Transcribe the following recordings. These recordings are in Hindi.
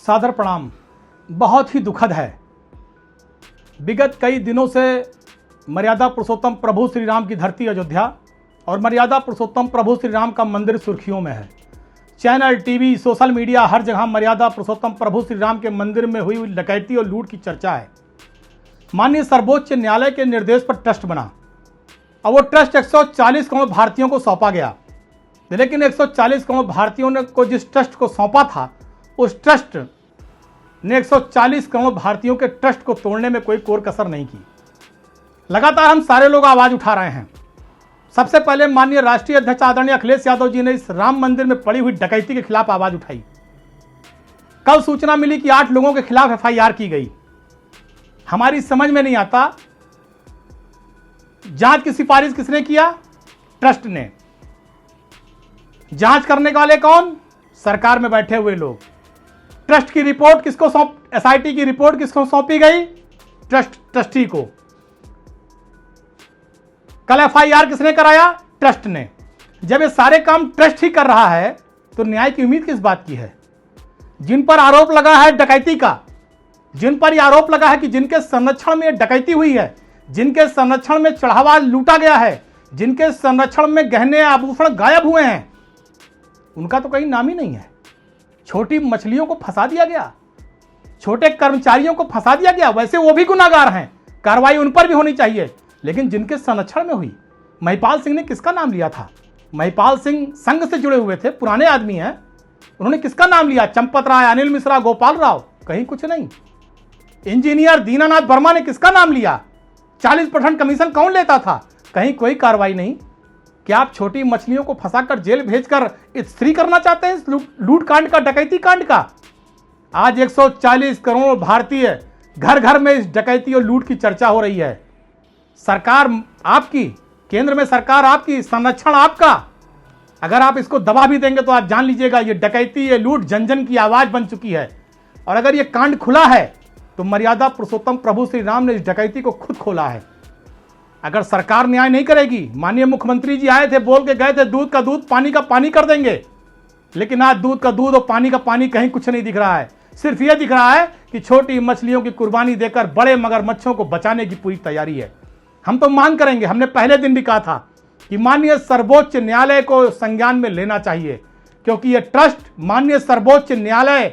सादर प्रणाम। बहुत ही दुखद है, विगत कई दिनों से मर्यादा पुरुषोत्तम प्रभु श्री राम की धरती अयोध्या और मर्यादा पुरुषोत्तम प्रभु श्री राम का मंदिर सुर्खियों में है। चैनल, टीवी, सोशल मीडिया, हर जगह मर्यादा पुरुषोत्तम प्रभु श्री राम के मंदिर में हुई डकैती और लूट की चर्चा है। माननीय सर्वोच्च न्यायालय के निर्देश पर ट्रस्ट बना और वो ट्रस्ट 140 करोड़ भारतीयों को सौंपा गया, लेकिन 140 करोड़ भारतीयों ने को जिस ट्रस्ट को सौंपा था, उस ट्रस्ट ने 140 करोड़ भारतीयों के ट्रस्ट को तोड़ने में कोई कोर कसर नहीं की। लगातार हम सारे लोग आवाज उठा रहे हैं। सबसे पहले माननीय राष्ट्रीय अध्यक्ष आदरणीय अखिलेश यादव जी ने इस राम मंदिर में पड़ी हुई डकैती के खिलाफ आवाज उठाई। कल सूचना मिली कि 8 लोगों के खिलाफ एफआईआर की गई। हमारी समझ में नहीं आता, जांच की सिफारिश किसने किया? ट्रस्ट ने। जांच करने वाले कौन? सरकार में बैठे हुए लोग। ट्रस्ट की रिपोर्ट किसको एसआईटी की रिपोर्ट किसको सौंपी गई? ट्रस्टी को। कल एफआईआर किसने कराया? ट्रस्ट ने। जब ये सारे काम ट्रस्ट ही कर रहा है तो न्याय की उम्मीद किस बात की है? जिन पर आरोप लगा है डकैती का, जिन पर यह आरोप लगा है कि जिनके संरक्षण में डकैती हुई है, जिनके संरक्षण में चढ़ावा लूटा गया है, जिनके संरक्षण में गहने आभूषण गायब हुए हैं, उनका तो कहीं नाम ही नहीं है। छोटी मछलियों को फंसा दिया गया, छोटे कर्मचारियों को फंसा दिया गया। वैसे वो भी गुनाहगार हैं, कार्रवाई उन पर भी होनी चाहिए, लेकिन जिनके संरक्षण में हुई। महिपाल सिंह ने किसका नाम लिया था? महिपाल सिंह संघ से जुड़े हुए थे, पुराने आदमी हैं, उन्होंने किसका नाम लिया? चंपत राय, अनिल मिश्रा, गोपाल राव, कहीं कुछ नहीं। इंजीनियर दीनानाथ वर्मा ने किसका नाम लिया? 40% कमीशन कौन लेता था? कहीं कोई कार्रवाई नहीं। क्या आप छोटी मछलियों को फंसाकर जेल भेजकर स्त्री करना चाहते हैं इस लूट कांड का, डकैती कांड का? आज 140 करोड़ भारतीय घर घर में इस डकैती और लूट की चर्चा हो रही है। सरकार आपकी, केंद्र में सरकार आपकी, संरक्षण आपका। अगर आप इसको दबा भी देंगे तो आप जान लीजिएगा ये डकैती, ये लूट जन जन की आवाज बन चुकी है। और अगर ये कांड खुला है तो मर्यादा पुरुषोत्तम प्रभु श्री राम ने इस डकैती को खुद खोला है। अगर सरकार न्याय नहीं करेगी, माननीय मुख्यमंत्री जी आए थे, बोल के गए थे दूध का दूध पानी का पानी कर देंगे, लेकिन आज दूध का दूध और पानी का पानी कहीं कुछ नहीं दिख रहा है। सिर्फ यह दिख रहा है कि छोटी मछलियों की कुर्बानी देकर बड़े मगरमच्छों को बचाने की पूरी तैयारी है। हम तो मांग करेंगे, हमने पहले दिन भी कहा था कि माननीय सर्वोच्च न्यायालय को संज्ञान में लेना चाहिए, क्योंकि यह ट्रस्ट माननीय सर्वोच्च न्यायालय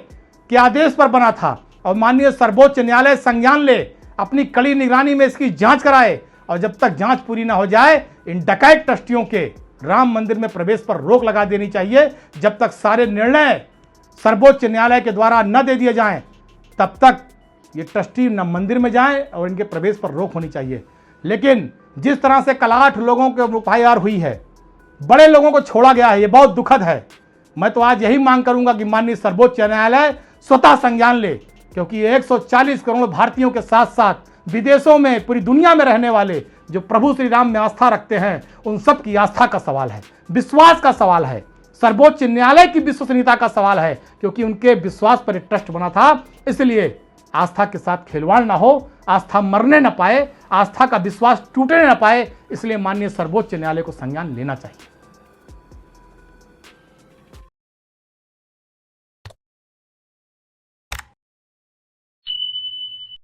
के आदेश पर बना था और माननीय सर्वोच्च न्यायालय संज्ञान ले, अपनी कड़ी निगरानी में इसकी जांच कराए और जब तक जांच पूरी ना हो जाए इन डकैत ट्रस्टियों के राम मंदिर में प्रवेश पर रोक लगा देनी चाहिए। जब तक सारे निर्णय सर्वोच्च न्यायालय के द्वारा न दे दिए जाएं, तब तक ये ट्रस्टी न मंदिर में जाएं और इनके प्रवेश पर रोक होनी चाहिए। लेकिन जिस तरह से कल 8 लोगों के एफआईआर हुई है, बड़े लोगों को छोड़ा गया है, ये बहुत दुखद है। मैं तो आज यही मांग करूंगा कि माननीय सर्वोच्च न्यायालय स्वतः संज्ञान ले, क्योंकि ये 140 करोड़ भारतीयों के साथ साथ विदेशों में, पूरी दुनिया में रहने वाले जो प्रभु श्री राम में आस्था रखते हैं, उन सब की आस्था का सवाल है, विश्वास का सवाल है, सर्वोच्च न्यायालय की विश्वसनीयता का सवाल है, क्योंकि उनके विश्वास पर एक ट्रस्ट बना था। इसलिए आस्था के साथ खिलवाड़ ना हो, आस्था मरने न पाए, आस्था का विश्वास टूटने न पाए, इसलिए माननीय सर्वोच्च न्यायालय को संज्ञान लेना चाहिए।